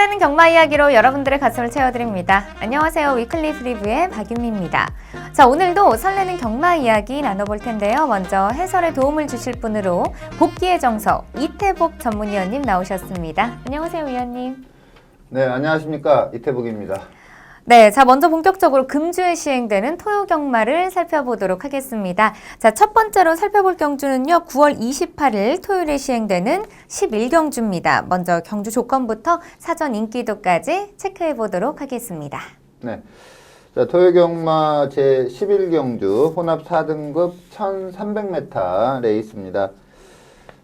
설레는 경마 이야기로 여러분들의 가슴을 채워드립니다. 안녕하세요. 위클리 프리뷰의 박윤미입니다. 자, 오늘도 설레는 경마 이야기 나눠볼 텐데요. 먼저 해설에 도움을 주실 분으로 복귀의 정석 이태복 전문위원님 나오셨습니다. 안녕하세요, 위원님. 네, 안녕하십니까. 이태복입니다. 네, 자 먼저 본격적으로 금주에 시행되는 토요경마를 살펴보도록 하겠습니다. 자, 첫 번째로 살펴볼 경주는요. 9월 28일 토요일에 시행되는 11경주입니다. 먼저 경주 조건부터 사전 인기도까지 체크해 보도록 하겠습니다. 네, 자, 토요경마 제11경주 혼합 4등급 1300m 레이스입니다.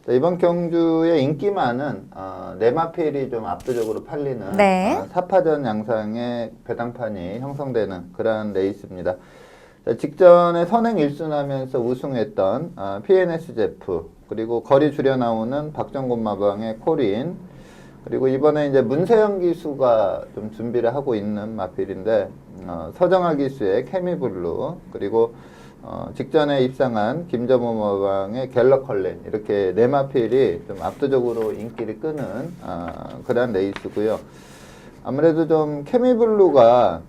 자, 이번 경주의 인기만은 네마필이 좀 압도적으로 팔리는 네. 4파전 양상의 배당판이 형성되는 그런 레이스입니다. 자, 직전에 선행 1순하면서 우승했던 PNS 제프, 그리고 거리 줄여 나오는 박정곤 마방의 코린, 그리고 이번에 이제 문세영 기수가 좀 준비를 하고 있는 마필인데 서정아 기수의 케미블루, 그리고 직전에 입상한 김점호 마방의 갤러컬렌, 이렇게 네 마필이 좀 압도적으로 인기를 끄는 그런 레이스고요. 아무래도 좀 케미블루가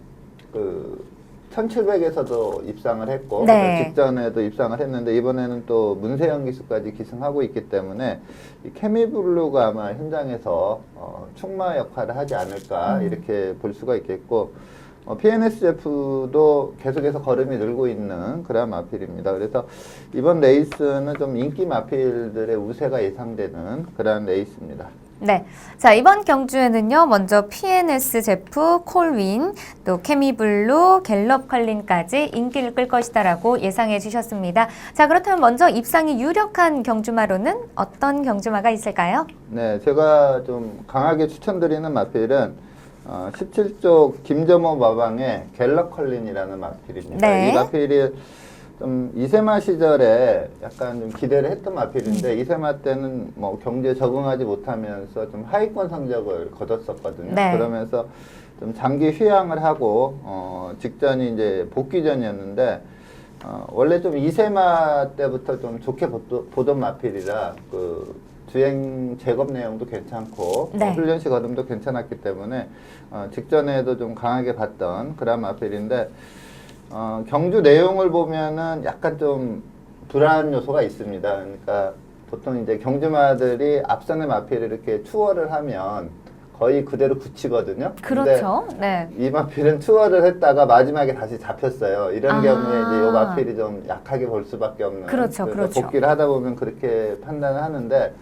그 1700에서도 입상을 했고, 네. 직전에도 입상을 했는데 이번에는 또 문세영 기수까지 기승하고 있기 때문에 이 케미블루가 아마 현장에서 충마 역할을 하지 않을까 이렇게 볼 수가 있겠고, PNSF도 계속해서 걸음이 늘고 있는 그런 마필입니다. 그래서 이번 레이스는 좀 인기 마필들의 우세가 예상되는 그런 레이스입니다. 네, 자 이번 경주에는요. 먼저 PNS 제프, 콜윈, 또 케미블루, 갤럽 컬린까지 인기를 끌 것이다라고 예상해 주셨습니다. 자, 그렇다면 먼저 입상이 유력한 경주마로는 어떤 경주마가 있을까요? 네, 제가 좀 강하게 추천드리는 마필은 17쪽 김점호 마방의 갤러컬린이라는 마필입니다. 네. 이 마필이 좀 이세마 시절에 약간 좀 기대를 했던 마필인데 이세마 때는 뭐 경기에 적응하지 못하면서 좀 하위권 성적을 거뒀었거든요. 네. 그러면서 좀 장기 휴양을 하고 직전이 이제 복귀전이었는데 원래 좀 이세마 때부터 좀 좋게 보던 마필이라 그 주행 제겁 내용도 괜찮고 네. 훈련시 걸음도 괜찮았기 때문에 직전에도 좀 강하게 봤던 그런 마필인데 경주 내용을 보면은 약간 좀 불안 요소가 있습니다. 그러니까 보통 이제 경주마들이 앞선의 마필을 이렇게 투어를 하면 거의 그대로 굳히거든요. 그렇죠. 네. 이 마필은 투어를 했다가 마지막에 다시 잡혔어요. 이런 경우에 이제 이 마필이 좀 약하게 볼 수밖에 없는. 그렇죠, 그렇죠. 복귀를 하다 보면 그렇게 판단을 하는데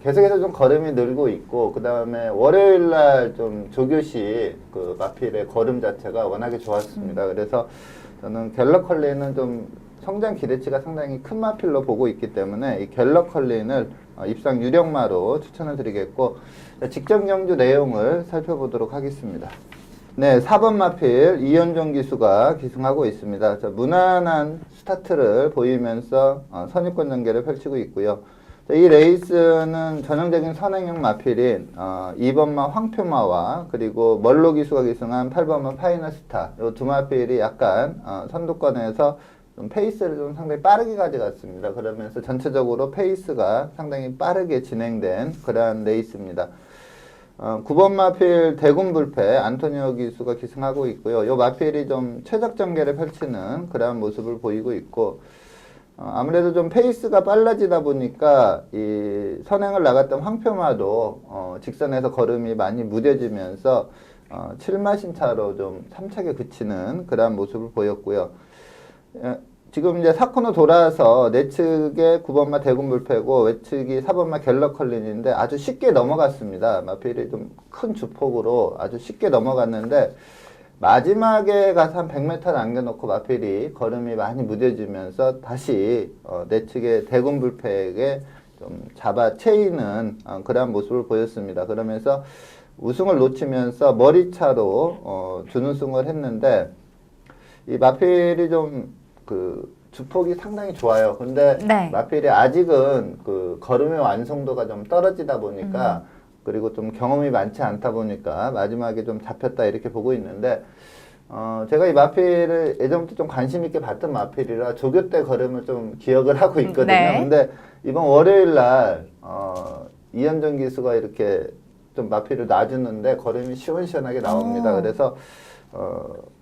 계속해서 좀 걸음이 늘고 있고, 그 다음에 월요일 날 좀 조교시 그 마필의 걸음 자체가 워낙에 좋았습니다. 그래서 저는 갤러컬린은 좀 성장 기대치가 상당히 큰 마필로 보고 있기 때문에 이 갤러컬린을 입상 유력마로 추천을 드리겠고, 직전 경주 내용을 살펴보도록 하겠습니다. 네, 4번 마필 이현종 기수가 기승하고 있습니다. 자, 무난한 스타트를 보이면서 선입권 전개를 펼치고 있고요. 이 레이스는 전형적인 선행형 마필인 2번마 황표마와 그리고 멀로 기수가 기승한 8번마 파이널스타, 이 두 마필이 약간 선두권에서 좀 페이스를 좀 상당히 빠르게 가져갔습니다. 그러면서 전체적으로 페이스가 상당히 빠르게 진행된 그러한 레이스입니다. 9번 마필 대군불패 안토니오 기수가 기승하고 있고요. 이 마필이 좀 최적 전개를 펼치는 그러한 모습을 보이고 있고, 아무래도 좀 페이스가 빨라지다 보니까 이 선행을 나갔던 황표마도 직선에서 걸음이 많이 무뎌지면서 7마신 차로 좀 3착에 그치는 그러한 모습을 보였고요. 지금 이제 4코너 돌아서 내측에 9번마 대군불패고 외측이 4번마 갤러컬린인데 아주 쉽게 넘어갔습니다. 마필이 좀 큰 주폭으로 아주 쉽게 넘어갔는데 마지막에 가서 한 100m 남겨놓고 마필이 걸음이 많이 무뎌지면서 다시 내측의 대군불패에게 좀 잡아채이는 그러한 모습을 보였습니다. 그러면서 우승을 놓치면서 머리차로 준우승을 했는데, 이 마필이 좀 그 주폭이 상당히 좋아요. 근데 네. 마필이 아직은 그 걸음의 완성도가 좀 떨어지다 보니까 그리고 좀 경험이 많지 않다 보니까 마지막에 좀 잡혔다 이렇게 보고 있는데, 제가 이 마필을 예전부터 좀 관심 있게 봤던 마필이라 조교 때 걸음을 좀 기억을 하고 있거든요. 네. 근데 이번 월요일 날 이현정 기수가 이렇게 좀 마필을 놔주는데 걸음이 시원시원하게 나옵니다. 그래서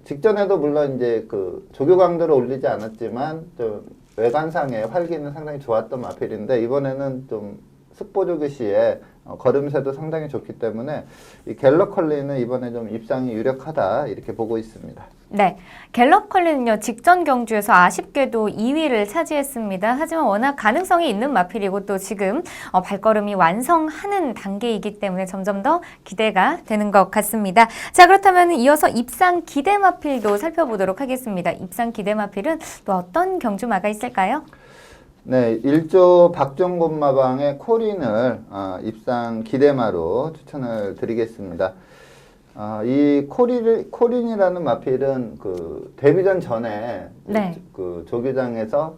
직전에도 물론 이제 그 조교 강도를 올리지 않았지만 좀 외관상의 활기는 상당히 좋았던 마필인데 이번에는 좀 습보 조교 시에 걸음새도 상당히 좋기 때문에 이 갤럽 컬리는 이번에 좀 입상이 유력하다 이렇게 보고 있습니다. 네, 갤럽 컬리는요 직전 경주에서 아쉽게도 2위를 차지했습니다. 하지만 워낙 가능성이 있는 마필이고 또 지금 발걸음이 완성하는 단계이기 때문에 점점 더 기대가 되는 것 같습니다. 자, 그렇다면 이어서 입상 기대 마필도 살펴보도록 하겠습니다. 입상 기대 마필은 또 어떤 경주마가 있을까요? 네, 1조 박종곤 마방의 코린을 입상 기대마로 추천을 드리겠습니다. 이 코린이라는 마필은 그 데뷔전 전에 네. 그 조교장에서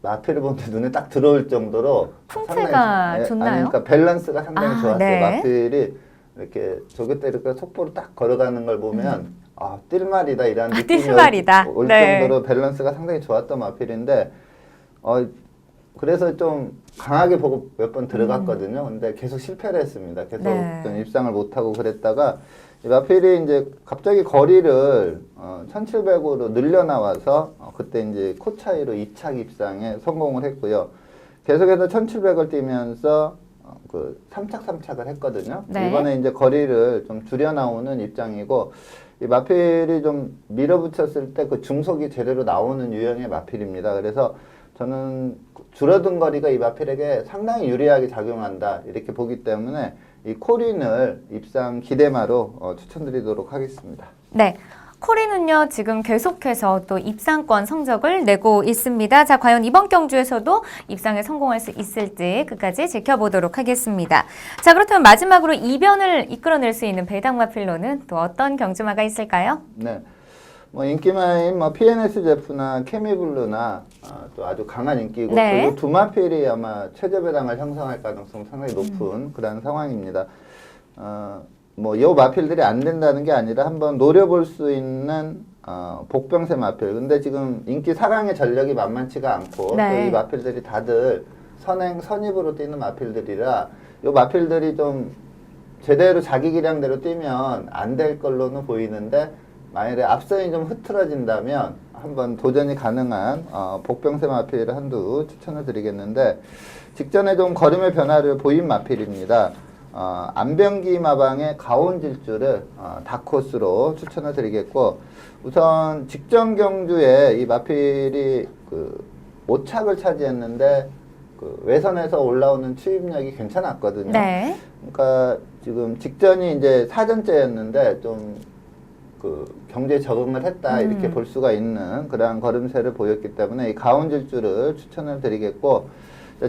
마필을 보는데 눈에 딱 들어올 정도로 풍채가 좋나요? 그러니까 밸런스가 상당히 좋았어요. 네. 마필이 이렇게 조교 때 이렇게 속보로 딱 걸어가는 걸 보면 띨말이다 이런 느낌이 띨말이다. 올 네. 정도로 밸런스가 상당히 좋았던 마필인데 그래서 좀 강하게 보고 몇 번 들어갔거든요. 근데 계속 실패를 했습니다. 계속 네. 좀 입상을 못하고 그랬다가 이 마필이 이제 갑자기 거리를 1700으로 늘려나와서 그때 이제 코 차이로 2착 입상에 성공을 했고요. 계속해서 1700을 뛰면서 그 3착을 했거든요. 네. 이번에 이제 거리를 좀 줄여 나오는 입장이고 이 마필이 좀 밀어붙였을 때 그 중속이 제대로 나오는 유형의 마필입니다. 그래서 저는 줄어든 거리가 이 마필에게 상당히 유리하게 작용한다 이렇게 보기 때문에 이 코린을 입상 기대마로 추천드리도록 하겠습니다. 네. 코린은요, 지금 계속해서 또 입상권 성적을 내고 있습니다. 자, 과연 이번 경주에서도 입상에 성공할 수 있을지 끝까지 지켜보도록 하겠습니다. 자, 그렇다면 마지막으로 이변을 이끌어낼 수 있는 배당마필로는 또 어떤 경주마가 있을까요? 네. 뭐 인기마인 PNS제프나 케미블루나 또 아주 강한 인기고 네. 이 두 마필이 아마 최저 배당을 형성할 가능성 상당히 높은 그런 상황입니다. 뭐 이 마필들이 안 된다는 게 아니라 한번 노려볼 수 있는 복병세 마필. 근데 지금 인기 4강의 전력이 만만치가 않고 네. 또 이 마필들이 다들 선입으로 뛰는 마필들이라 이 마필들이 좀 제대로 자기 기량대로 뛰면 안 될 걸로는 보이는데 만약에 앞선이 좀 흐트러진다면 한번 도전이 가능한 복병세 마필을 한두 추천을 드리겠는데 직전에 좀 걸음의 변화를 보인 마필입니다. 안병기 마방의 가온질주를 다코스로 추천을 드리겠고 우선 직전 경주에 이 마필이 그 5착을 차지했는데 그 외선에서 올라오는 추입력이 괜찮았거든요. 네. 그러니까 지금 직전이 이제 사전째였는데 좀 그 경제에 적응을 했다 이렇게 볼 수가 있는 그러한 걸음새를 보였기 때문에 이 가온질주를 추천을 드리겠고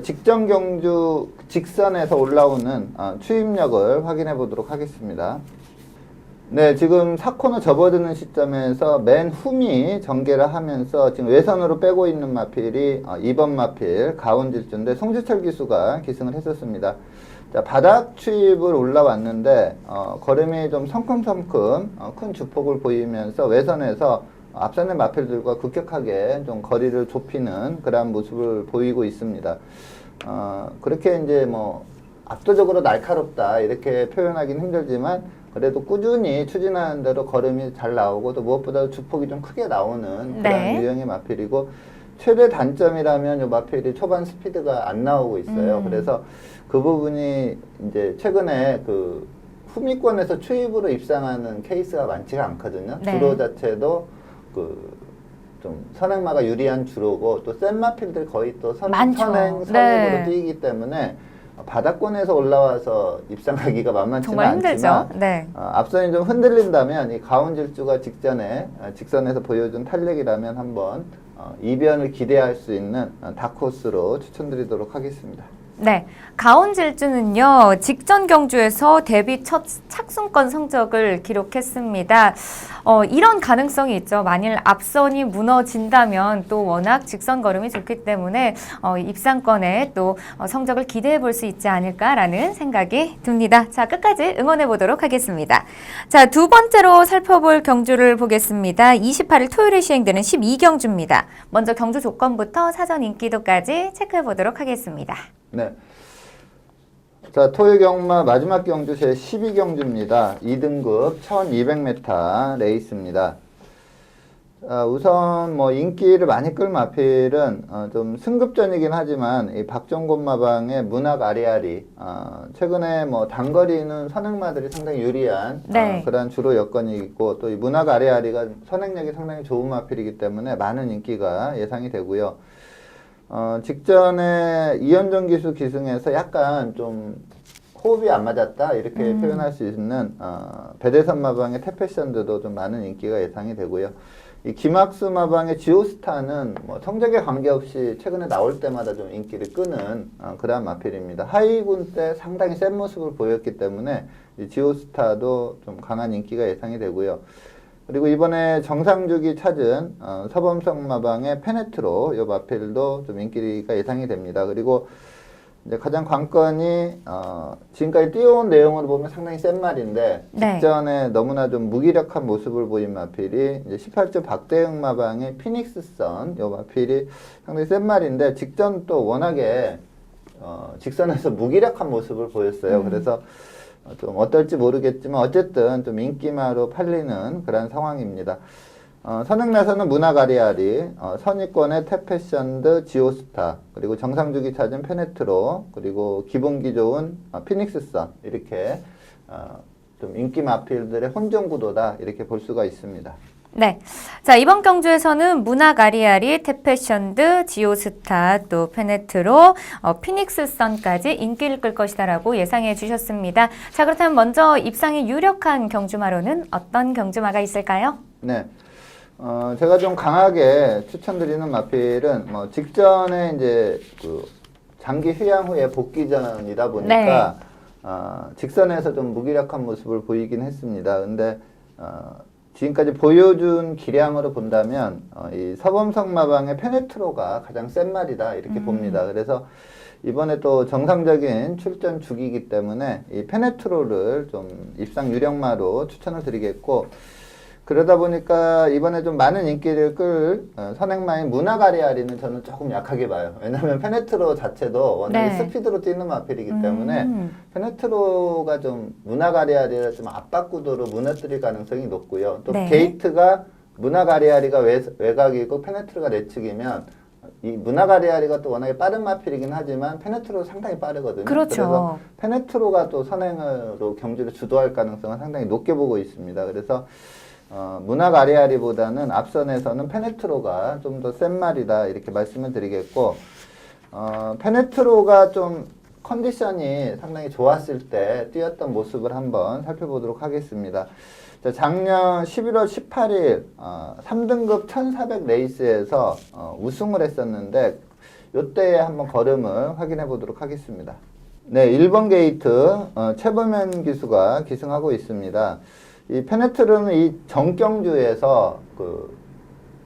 직전 경주 직선에서 올라오는 추입력을 확인해 보도록 하겠습니다. 네, 지금 4코너 접어드는 시점에서 맨 후미 전개를 하면서 지금 외선으로 빼고 있는 마필이 2번 마필 가온질주인데 송지철 기수가 기승을 했었습니다. 자, 바닥 추입을 올라왔는데 걸음이 좀 성큼성큼 큰 주폭을 보이면서 외선에서 앞선의 마필들과 급격하게 좀 거리를 좁히는 그러한 모습을 보이고 있습니다. 그렇게 이제 뭐 압도적으로 날카롭다 이렇게 표현하기는 힘들지만 그래도 꾸준히 추진하는 대로 걸음이 잘 나오고 또 무엇보다 주폭이 좀 크게 나오는 그런 네. 유형의 마필이고 최대 단점이라면 이 마필이 초반 스피드가 안 나오고 있어요. 그래서 그 부분이 이제 최근에 그 후미권에서 추입으로 입상하는 케이스가 많지가 않거든요. 네. 주로 자체도 그 좀 선행마가 유리한 주로고 또 센 마필들 거의 또 많죠. 선행으로 네. 뛰기 때문에 바닥권에서 올라와서 입상하기가 만만치는 정말 힘들죠. 않지만 네. 앞선이 좀 흔들린다면 이 가온질주가 직전에 직선에서 보여준 탄력이라면 한번 이변을 기대할 수 있는 다크호스로 추천드리도록 하겠습니다. 네, 가온질주는요 직전 경주에서 데뷔 첫 착순권 성적을 기록했습니다. 이런 가능성이 있죠. 만일 앞선이 무너진다면 또 워낙 직선 걸음이 좋기 때문에 입상권에 또 성적을 기대해 볼 수 있지 않을까라는 생각이 듭니다. 자, 끝까지 응원해 보도록 하겠습니다. 자, 두 번째로 살펴볼 경주를 보겠습니다. 28일 토요일에 시행되는 12경주입니다. 먼저 경주 조건부터 사전 인기도까지 체크해 보도록 하겠습니다. 네. 자, 토요경마 마지막 경주 제 12경주입니다. 2등급 1200m 레이스입니다. 우선 뭐 인기를 많이 끌 마필은 좀 승급전이긴 하지만 이 박종곤 마방의 문학 아리아리 최근에 뭐 단거리는 선행마들이 상당히 유리한 네. 그런 주로 여건이 있고 또 이 문학 아리아리가 선행력이 상당히 좋은 마필이기 때문에 많은 인기가 예상이 되고요. 직전에 이현정 기수 기승에서 약간 좀 호흡이 안 맞았다 이렇게 표현할 수 있는 배대선 마방의 태패션드도 좀 많은 인기가 예상이 되고요. 이 김학수 마방의 지오스타는 뭐 성적에 관계없이 최근에 나올 때마다 좀 인기를 끄는 그러한 마필입니다. 하이군 때 상당히 센 모습을 보였기 때문에 이 지오스타도 좀 강한 인기가 예상이 되고요. 그리고 이번에 정상주기 찾은 서범석 마방의 페네트로 이 마필도 좀 인기가 예상이 됩니다. 그리고 이제 가장 관건이 지금까지 뛰어온 내용으로 보면 상당히 센 말인데 네. 직전에 너무나 좀 무기력한 모습을 보인 마필이 이제 18주 박대영 마방의 피닉스선 이 마필이 상당히 센 말인데 직전 또 워낙에 직선에서 무기력한 모습을 보였어요. 그래서 좀 어떨지 모르겠지만 어쨌든 좀 인기마로 팔리는 그런 상황입니다. 선행나서는 문화가리아리, 선입권의 태패션드 지오스타, 그리고 정상주기 찾은 페네트로, 그리고 기본기 좋은 피닉스선 이렇게 좀 인기 마필들의 혼전 구도다 이렇게 볼 수가 있습니다. 네. 자, 이번 경주에서는 문학 아리아리, 태패션드, 지오스타, 또 페네트로, 피닉스 선까지 인기를 끌 것이다라고 예상해 주셨습니다. 자, 그렇다면 먼저 입상이 유력한 경주마로는 어떤 경주마가 있을까요? 네. 제가 좀 강하게 추천드리는 마필은 뭐 직전에 이제 그 장기 휴양 후에 복귀전이다 보니까 직선에서 좀 무기력한 모습을 보이긴 했습니다. 근데 지금까지 보여준 기량으로 본다면 이 서범석 마방의 페네트로가 가장 센 말이다 이렇게 봅니다. 그래서 이번에 또 정상적인 출전 주기이기 때문에 이 페네트로를 좀 입상 유력마로 추천을 드리겠고, 그러다 보니까 이번에 좀 많은 인기를 끌 선행마인 문화가리아리는 저는 조금 약하게 봐요. 왜냐하면 페네트로 자체도 워낙에 네. 스피드로 뛰는 마필이기 때문에 페네트로가 좀 문화가리아리를 좀 압박구도로 무너뜨릴 가능성이 높고요. 또 네. 게이트가 문화가리아리가 외곽이고 페네트로가 내측이면 이 문화가리아리가 또 워낙에 빠른 마필이긴 하지만 페네트로 상당히 빠르거든요. 그렇죠. 그래서 페네트로가 또 선행으로 경주를 주도할 가능성은 상당히 높게 보고 있습니다. 그래서 문학 아리아리보다는 앞선에서는 페네트로가 좀 더 센 말이다 이렇게 말씀을 드리겠고, 페네트로가 좀 컨디션이 상당히 좋았을 때 뛰었던 모습을 한번 살펴보도록 하겠습니다. 자, 작년 11월 18일 3등급 1400 레이스에서 우승을 했었는데 이때의 한번 걸음을 확인해 보도록 하겠습니다. 네, 1번 게이트 최범현 기수가 기승하고 있습니다. 이 페네트로는 이 정경주에서 그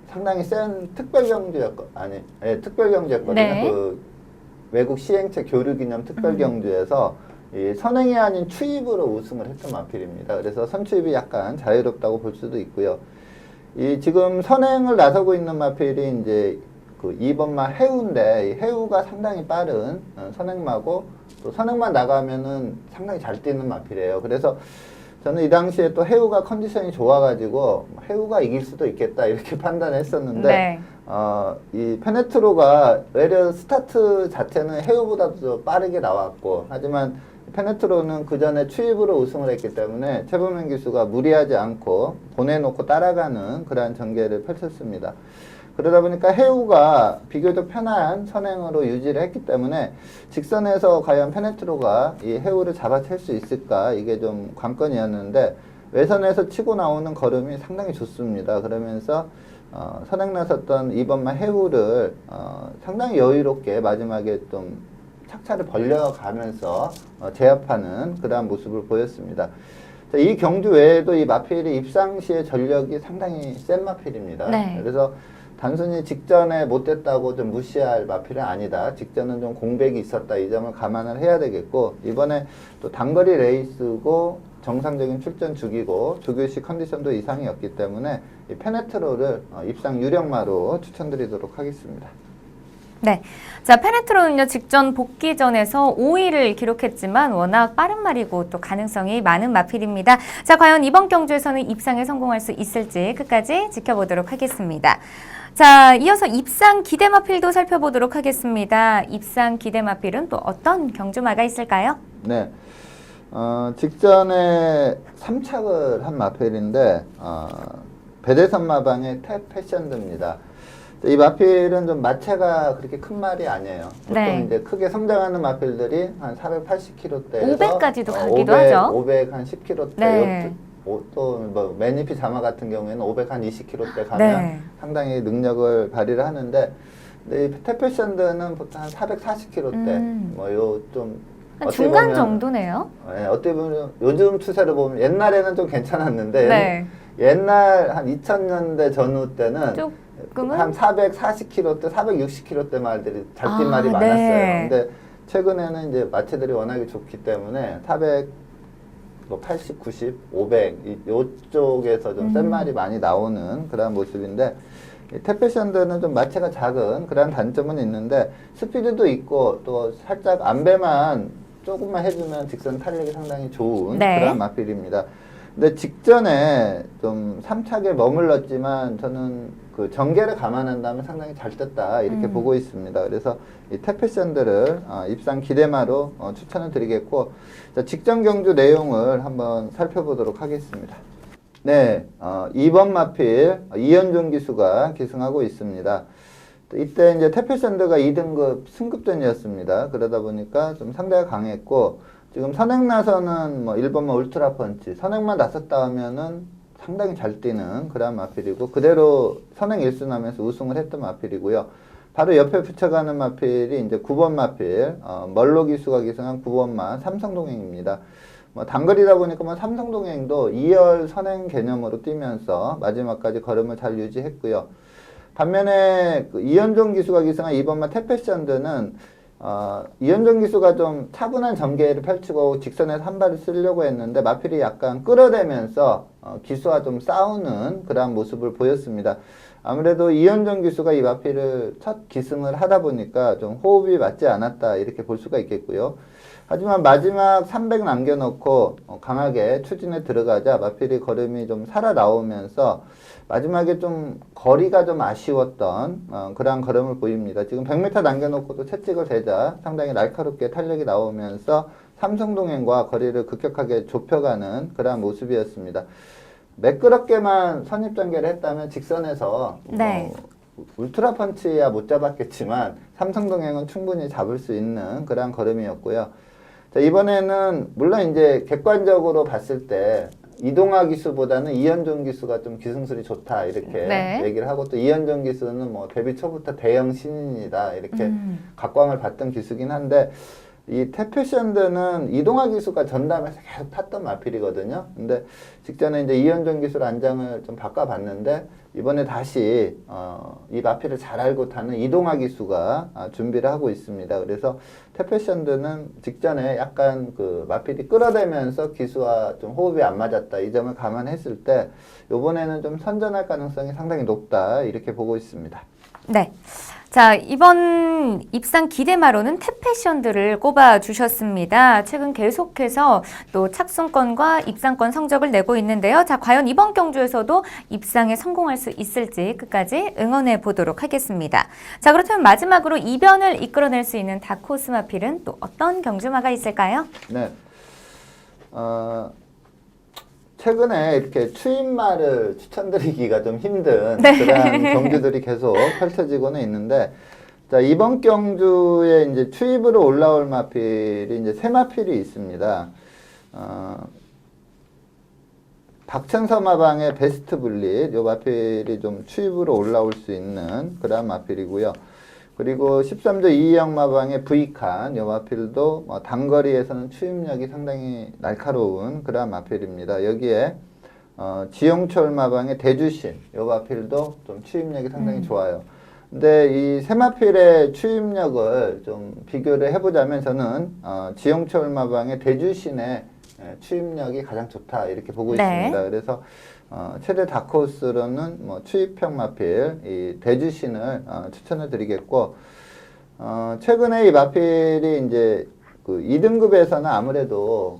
상당히 센 특별경주였거든요. 네. 그 외국 시행체 교류기념 특별경주에서 이 선행이 아닌 추입으로 우승을 했던 마필입니다. 그래서 선추입이 약간 자유롭다고 볼 수도 있고요. 이 지금 선행을 나서고 있는 마필이 이제 그 2번마 해우인데, 이 해우가 상당히 빠른 선행마고 또 선행만 나가면은 상당히 잘 뛰는 마필이에요. 그래서 저는 이 당시에 또 해우가 컨디션이 좋아가지고 해우가 이길 수도 있겠다 이렇게 판단했었는데 네. 이 페네트로가 외려 스타트 자체는 해우보다도 빠르게 나왔고, 하지만 페네트로는 그 전에 추입으로 우승을 했기 때문에 최범현 기수가 무리하지 않고 보내놓고 따라가는 그러한 전개를 펼쳤습니다. 그러다 보니까 해우가 비교적 편한 선행으로 유지를 했기 때문에 직선에서 과연 페네트로가 이 해우를 잡아챌 수 있을까, 이게 좀 관건이었는데 외선에서 치고 나오는 걸음이 상당히 좋습니다. 그러면서 선행 나섰던 2번마 해우를 상당히 여유롭게 마지막에 좀 착차를 벌려가면서 제압하는 그러한 모습을 보였습니다. 자, 이 경주 외에도 이 마필이 입상 시의 전력이 상당히 센 마필입니다. 네. 그래서 단순히 직전에 못됐다고 좀 무시할 마필은 아니다. 직전은 좀 공백이 있었다. 이 점을 감안을 해야 되겠고, 이번에 또 단거리 레이스고 정상적인 출전 주기고 조교시 컨디션도 이상이었기 때문에 이 페네트로를 입상 유력마로 추천드리도록 하겠습니다. 네. 자, 페네트로는요, 직전 복귀전에서 5위를 기록했지만 워낙 빠른 말이고 또 가능성이 많은 마필입니다. 자, 과연 이번 경주에서는 입상에 성공할 수 있을지 끝까지 지켜보도록 하겠습니다. 자, 이어서 입상 기대 마필도 살펴보도록 하겠습니다. 입상 기대 마필은 또 어떤 경주마가 있을까요? 네. 직전에 3착을 한 마필인데 배대선 마방의 탭 패션드입니다. 이 마필은 좀 마체가 그렇게 큰 말이 아니에요. 보통 네. 이제 크게 성장하는 마필들이 한 480kg대에서 500까지도 가기도 하죠. 500 한 10kg대. 네. 또 뭐 매니피 자마 같은 경우에는 500 한 20kg대 가면 네. 상당히 능력을 발휘를 하는데, 근데 이 탭패션드는 보통 한 440kg대. 뭐 요 좀 중간 정도네요. 네, 어떻게 보면 요즘 추세를 보면 옛날에는 좀 괜찮았는데 네. 옛날 한 2000년대 전후 때는 조금은 한 440kg대, 460kg대 말들이 잘뛴 말이 많았어요. 네. 근데 최근에는 이제 마체들이 워낙에 좋기 때문에 400, 뭐 80, 90, 500 이쪽에서 좀 센 말이 많이 나오는 그런 모습인데, 이 탭패션드는 좀 마체가 작은 그런 단점은 있는데 스피드도 있고 또 살짝 안배만 조금만 해주면 직선 탄력이 상당히 좋은 네. 그런 마필입니다. 근데 직전에 좀 3착에 머물렀지만 저는 그 전개를 감안한다면 상당히 잘 떴다 이렇게 보고 있습니다. 그래서 이 탭패션드를 입상 기대마로 추천을 드리겠고, 자, 직전 경주 내용을 한번 살펴보도록 하겠습니다. 네, 2번 마필 이현종 기수가 기승하고 있습니다. 이때 이제 탭패션드가 2등급 승급전이었습니다. 그러다 보니까 좀 상대가 강했고, 지금 선행 나서는 뭐 1번만 울트라 펀치, 선행만 나섰다 하면은 상당히 잘 뛰는 그런 마필이고, 그대로 선행 1순하면서 우승을 했던 마필이고요. 바로 옆에 붙여가는 마필이 이제 9번 마필, 멀로 기수가 기승한 9번마 삼성동행입니다. 뭐 단거리다 보니까 뭐 삼성동행도 2열 선행 개념으로 뛰면서 마지막까지 걸음을 잘 유지했고요. 반면에 그 이현종 기수가 기승한 2번마 탭패션드는 이현종 기수가 좀 차분한 전개를 펼치고 직선에서 한 발을 쓰려고 했는데 마필이 약간 끌어대면서 기수와 좀 싸우는 그러한 모습을 보였습니다. 아무래도 이현종 기수가 이 마필을 첫 기승을 하다 보니까 좀 호흡이 맞지 않았다 이렇게 볼 수가 있겠고요. 하지만 마지막 300 남겨놓고 강하게 추진에 들어가자 마필이 걸음이 좀 살아나오면서 마지막에 좀 거리가 좀 아쉬웠던 그러한 걸음을 보입니다. 지금 100m 남겨놓고도 채찍을 대자 상당히 날카롭게 탄력이 나오면서 삼성동행과 거리를 급격하게 좁혀가는 그러한 모습이었습니다. 매끄럽게만 선입전개를 했다면 직선에서 네. 울트라 펀치야 못 잡았겠지만 삼성동행은 충분히 잡을 수 있는 그러한 걸음이었고요. 자, 이번에는 물론 이제 객관적으로 봤을 때 이동화 기수보다는 이현종 기수가 좀 기승술이 좋다 이렇게 네. 얘기를 하고, 또 이현종 기수는 뭐 데뷔 초부터 대형 신인이다 이렇게 각광을 받던 기수긴 한데, 이 탭패션드는 이동화 기수가 전담해서 계속 탔던 마필이거든요. 근데 직전에 이제 이현종 기술 안장을 좀 바꿔봤는데 이번에 다시 이 마필을 잘 알고 타는 이동화 기수가 준비를 하고 있습니다. 그래서 탭패션드는 직전에 약간 그 마필이 끌어대면서 기수와 좀 호흡이 안 맞았다 이 점을 감안했을 때 이번에는 좀 선전할 가능성이 상당히 높다 이렇게 보고 있습니다. 네. 자, 이번 입상 기대마로는 탭패션드를 꼽아주셨습니다. 최근 계속해서 또 착순권과 입상권 성적을 내고 있는데요. 자, 과연 이번 경주에서도 입상에 성공할 수 있을지 끝까지 응원해 보도록 하겠습니다. 자, 그렇다면 마지막으로 이변을 이끌어낼 수 있는 다크호스 마필은 또 어떤 경주마가 있을까요? 네. 최근에 이렇게 추임말을 추천드리기가 좀 힘든 그런 경주들이 계속 펼쳐지고는 있는데, 자, 이번 경주에 이제 추입으로 올라올 마필이 이제 세 마필이 있습니다. 박천서 마방의 베스트 블릿, 요 마필이 좀 추입으로 올라올 수 있는 그런 마필이고요. 그리고 13조 이희영 마방의 V칸, 요 마필도 단거리에서는 추입력이 상당히 날카로운 그런 마필입니다. 여기에 지용철 마방의 대주신, 요 마필도 좀 추입력이 상당히 좋아요. 근데 이 세 마필의 추입력을 좀 비교를 해보자면 저는 지용철 마방의 대주신의 추입력이 가장 좋다 이렇게 보고 네. 있습니다. 그래서 최대 다크호스로는 뭐 추입형 마필 이 대주신을 추천을 드리겠고, 최근에 이 마필이 이제 그 2등급에서는 아무래도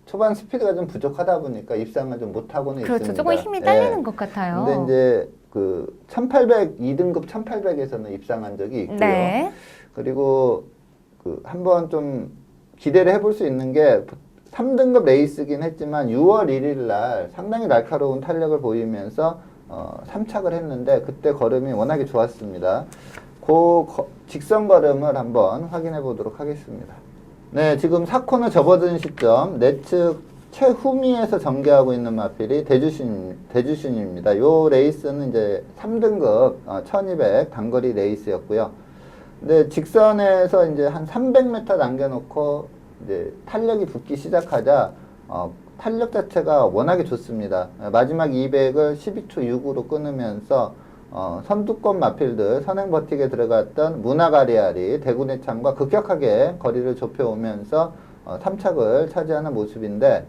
초반 스피드가 좀 부족하다 보니까 입상을 좀 못하고는 그렇죠. 있습니다. 조금 힘이 딸리는 것 같아요. 근데 이제 그 1800, 2등급 1800에서는 입상한 적이 있고요. 네. 그리고 그 한번 좀 기대를 해볼 수 있는 게 3등급 레이스긴 했지만 6월 1일 날 상당히 날카로운 탄력을 보이면서 3착을 했는데 그때 걸음이 워낙에 좋았습니다. 그 직선 걸음을 한번 확인해 보도록 하겠습니다. 네, 지금 4코너 접어든 시점 내측 최후미에서 전개하고 있는 마필이 대주신입니다. 요 레이스는 이제 3등급 1200 단거리 레이스였고요. 근데 직선에서 이제 한 300m 남겨놓고 이제 탄력이 붙기 시작하자 탄력 자체가 워낙에 좋습니다. 마지막 200을 12초 6으로 끊으면서 선두권 마필들 선행 버틱에 들어갔던 무나가리알이 대구내창과 급격하게 거리를 좁혀오면서 3착을 차지하는 모습인데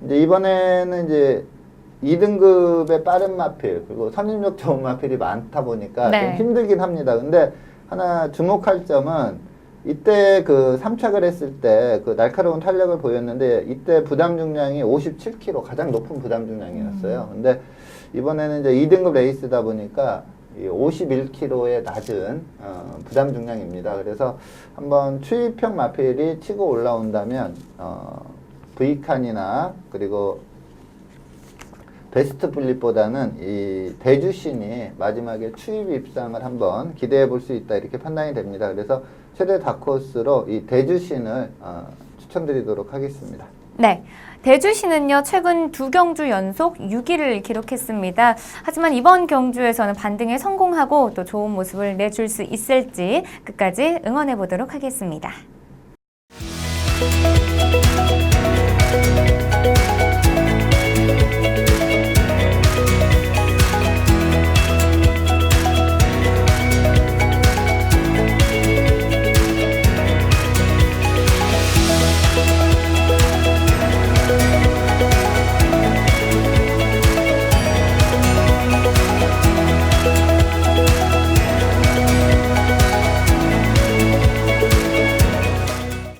이제 이번에는 이제 2등급의 빠른 마필 그리고 선임력 좋은 마필이 많다 보니까 네. 좀 힘들긴 합니다. 근데 하나 주목할 점은 이때 그 3착을 했을 때 그 날카로운 탄력을 보였는데 이때 부담 중량이 57kg 가장 높은 부담 중량이었어요. 근데 이번에는 이제 2등급 레이스다 보니까 51kg의 낮은 부담 중량입니다. 그래서 한번 추입형 마필이 치고 올라온다면 V칸이나 그리고 베스트 플립보다는 이 대주신이 마지막에 추입 입상을 한번 기대해 볼 수 있다 이렇게 판단이 됩니다. 그래서 최대 다크호스로 이 대주신을 추천드리도록 하겠습니다. 네. 대주신은요, 최근 2경주 연속 6위를 기록했습니다. 하지만 이번 경주에서는 반등에 성공하고 또 좋은 모습을 내줄 수 있을지 끝까지 응원해 보도록 하겠습니다.